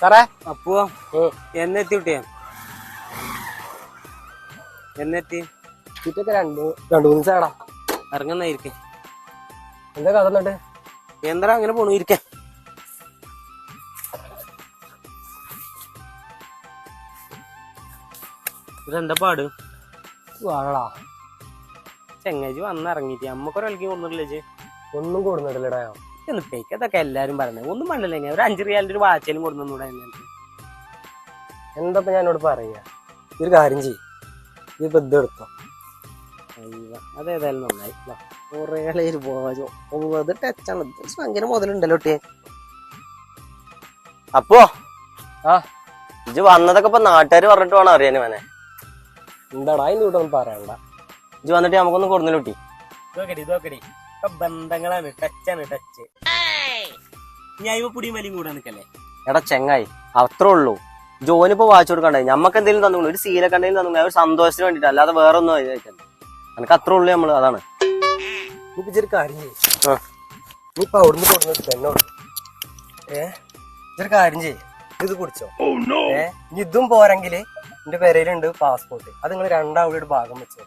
സാറേ അപ്പോ എന്നെത്തി കുട്ടിയാ എന്നെത്തി ചുറ്റൊക്കെ രണ്ടു മൂന്ന് ദിവസമാടാ ഇറങ്ങുന്നായിരിക്കും. എന്താ കഥ എന്നിട്ട്? എന്താ അങ്ങനെ പോണു ഇരിക്കാൻ. ഇതെന്താ പാട്? വാഴടാ ചെങ്ങാജി വന്നിറങ്ങിട്ട് നമ്മക്കൊരു കളിക്ക് കൊണ്ടില്ലേ? ഒന്നും കൊടുന്നിട്ടില്ലടാ. എളുപ്പേക്ക് അതൊക്കെ എല്ലാരും പറഞ്ഞത് ഒന്നും പണ്ടല്ലേ. ഒരു 5 റിയാലിന്റെ ഒരു വാച്ചലും കൊടുന്നൂടെ? എന്താ ഞാൻ എന്നോട് പറയാ, ഒരു കാര്യം ചെയ്യും, ഇതിപ്പോ ഇതെടുത്തോ. അതേതായാലും നന്നായി. ടച്ചാണ് ഭയങ്കര മുതലുണ്ടല്ലോ ഒട്ടിയെ. അപ്പോ ഇജ്ജ് വന്നതൊക്കെ ഇപ്പൊ നാട്ടുകാര് പറഞ്ഞിട്ട് വേണം അറിയാന്. മോനെ എന്താടാ അതിന്റെ കൂട്ടൊന്നും പറയണ്ട. ഇജ്ജ് വന്നിട്ട് നമുക്കൊന്നും കൊടുന്നില്ല കുട്ടി. ബന്ധങ്ങളാണ്, ടച്ചാണ് ടച്ച്. ഞാൻ പുടിയും വലിയും കൂടെ നിക്കല്ലേ. എടാ ചെങ്ങായി അത്രേ ഉള്ളൂ. ജോനിപ്പോ വാച്ച് കൊടുക്കണ്ടേ, ഞമ്മക്ക് എന്തെങ്കിലും തന്നു, ഒരു സീലൊക്കെ എന്തെങ്കിലും തന്നു, ഒരു സന്തോഷത്തിന് വേണ്ടിട്ട്, അല്ലാതെ വേറെ ഒന്നും ആയിട്ടല്ല. എനിക്ക് അത്രേ ഉള്ളൂ നമ്മള്. അതാണ് ഒരു കാര്യം ചെയ്യും, നീ ഇപ്പൊ അവിടുന്ന് കൊടുക്കുന്നത് എന്നോട് ഇതൊരു കാര്യം ചെയ്യും, ഇത് കുടിച്ചോ. ഇതും പോരെങ്കില് എന്റെ പെരയിലുണ്ട് പാസ്പോർട്ട്, അത് നിങ്ങൾ രണ്ടാളുടെ ഭാഗം വെച്ചോ.